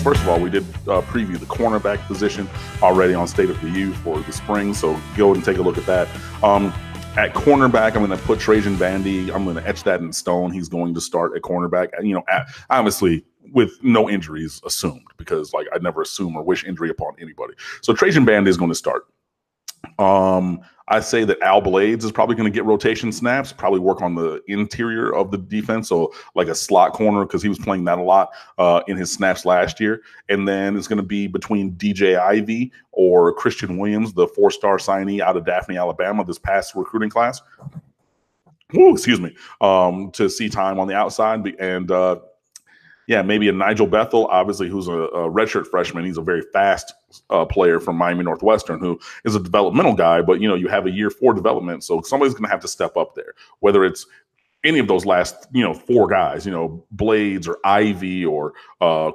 first of all, we did preview the cornerback position already on State of the U for the spring, so go and take a look at that. At cornerback, I'm going to put Trajan Bandy. I'm going to etch that in stone. He's going to start at cornerback. Obviously with no injuries assumed, because like I never assume or wish injury upon anybody. So Trajan Bandy is going to start. I say that Al Blades is probably going to get rotation snaps, probably work on the interior of the defense, so like a slot corner, because he was playing that a lot in his snaps last year. And then it's going to be between DJ Ivy or Christian Williams, the 4-star signee out of Daphne, Alabama, this past recruiting class. Excuse me. To see time on the outside. And yeah, maybe a Nigel Bethel, obviously, who's a redshirt freshman. He's a very fast player from Miami Northwestern, who is a developmental guy, but, you have a year 4 development. So somebody's going to have to step up there, whether it's any of those last, 4 guys, Blades or Ivy or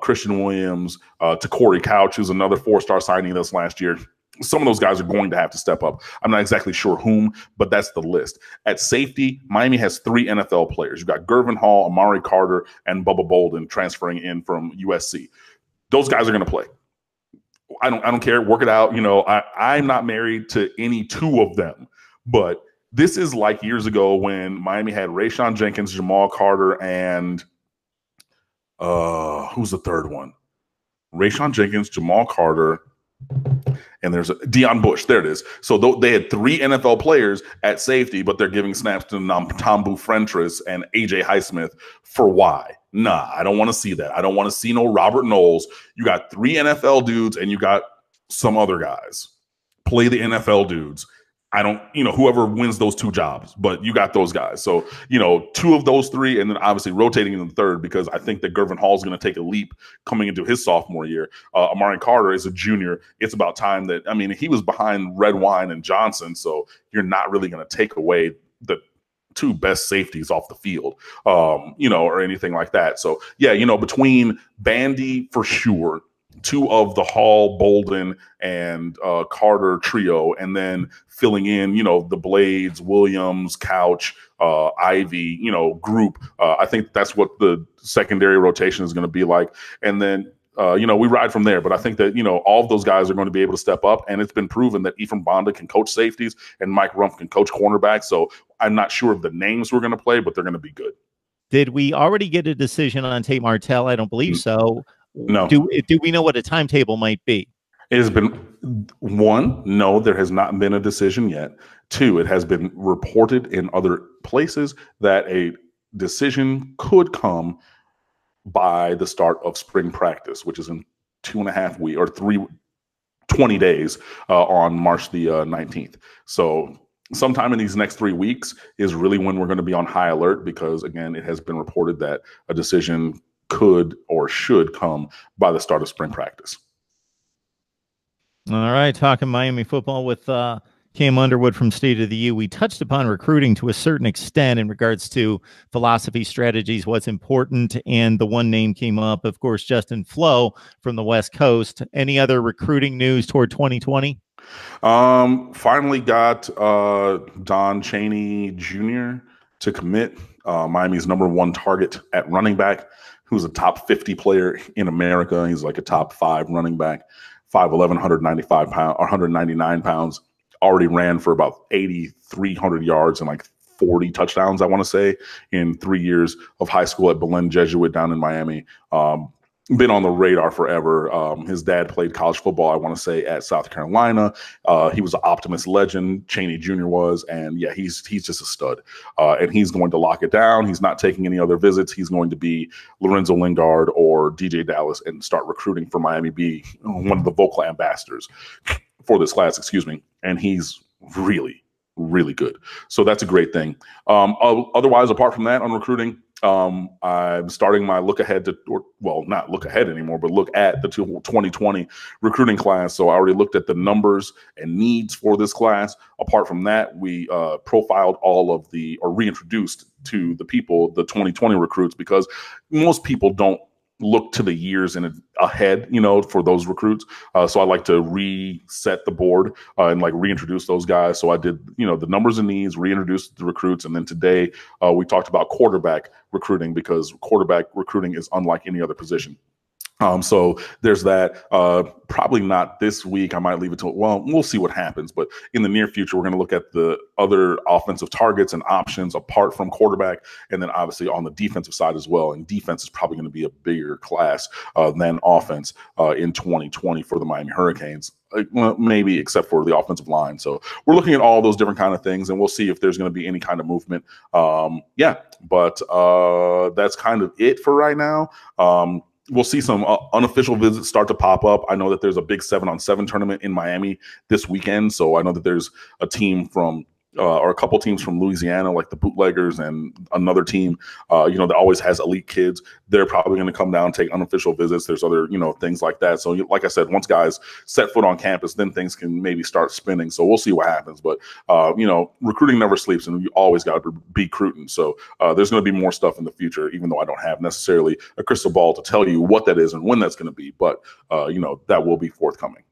Christian Williams, to Corey Couch, who's another 4-star signing this last year. Some of those guys are going to have to step up. I'm not exactly sure whom, but that's the list. At safety, Miami has 3 NFL players. You've got Gervin Hall, Amari Carter, and Bubba Bolden transferring in from USC. Those guys are going to play. I don't care. Work it out. I'm not married to any 2 of them, but this is like years ago when Miami had Rayshon Jenkins, Jamal Carter, and who's the third one? Rayshon Jenkins, Jamal Carter, and there's Deion Bush. There it is. So they had 3 NFL players at safety, but they're giving snaps to Tambu Frentress and AJ Highsmith. For why? Nah, I don't want to see that. I don't want to see no Robert Knowles. You got 3 NFL dudes and you got some other guys. Play the NFL dudes. I don't, whoever wins those 2 jobs, but you got those guys. So, 2 of those 3, and then obviously rotating in the third, because I think that Gervin Hall is going to take a leap coming into his sophomore year. Amari Carter is a junior. It's about time that, he was behind Redwine and Johnson, so you're not really going to take away the 2 best safeties off the field, or anything like that. So, yeah, between Bandy for sure, 2 of the Hall, Bolden, and Carter trio, and then filling in, the Blades, Williams, Couch, Ivy, group. I think that's what the secondary rotation is going to be like. And then, we ride from there. But I think that, all of those guys are going to be able to step up. And it's been proven that Ephraim Bonda can coach safeties and Mike Rumpf can coach cornerbacks. So I'm not sure of the names we're going to play, but they're going to be good. Did we already get a decision on Tate Martell? I don't believe so. No. Do we know what a timetable might be? It has been 1, no, there has not been a decision yet. 2, it has been reported in other places that a decision could come by the start of spring practice, which is in 2.5 weeks or 20 days on March the 19th. So sometime in these next 3 weeks is really when we're going to be on high alert, because again, it has been reported that a decision could or should come by the start of spring practice. All right, talking Miami football with Cam Underwood from State of the U. We touched upon recruiting to a certain extent in regards to philosophy, strategies, what's important, and the one name came up, of course, Justin Flo from the West Coast. Any other recruiting news toward 2020? Finally got Don Chaney Jr. to commit, Miami's #1 target at running back, who's a top 50 player in America. He's like a top 5 running back, 5'11", 195 pounds or 199 pounds. Already ran for about 8,300 yards and like 40 touchdowns, I want to say, in 3 years of high school at Belen Jesuit down in Miami. Been on the radar forever. His dad played college football, I want to say, at South Carolina. He was an Optimist legend, Chaney Jr. was, and yeah, he's just a stud. And he's going to lock it down. He's not taking any other visits. He's going to be Lorenzo Lingard or DJ Dallas and start recruiting for Miami, be one of the vocal ambassadors for this class, excuse me. And he's really, really good. So that's a great thing. Otherwise, apart from that on recruiting, I'm starting my look ahead to, well, not look ahead anymore, but look at the 2020 recruiting class. So I already looked at the numbers and needs for this class. Apart from that, we profiled all of the, or reintroduced to the people, the 2020 recruits, because most people don't look to the years in ahead, you know, for those recruits. So I like to reset the board and like reintroduce those guys. So I did, you know, the numbers and needs, reintroduced the recruits. And then today we talked about quarterback recruiting, because quarterback recruiting is unlike any other position. So there's that. Probably not this week. I might leave it till, well, we'll see what happens. But in the near future, we're going to look at the other offensive targets and options apart from quarterback, and then obviously on the defensive side as well. And defense is probably going to be a bigger class than offense in 2020 for the Miami Hurricanes. Well, maybe except for the offensive line. So we're looking at all those different kind of things, and we'll see if there's going to be any kind of movement. Yeah, but that's kind of it for right now. We'll see some unofficial visits start to pop up. I know that there's a big 7-on-7 tournament in Miami this weekend. So I know that there's a team from or a couple teams from Louisiana, like the Bootleggers, and another team, that always has elite kids. They're probably going to come down, take unofficial visits. There's other, things like that. So like I said, once guys set foot on campus, then things can maybe start spinning. So we'll see what happens. But, recruiting never sleeps, and you always got to be recruiting. So there's going to be more stuff in the future, even though I don't have necessarily a crystal ball to tell you what that is and when that's going to be. But, that will be forthcoming.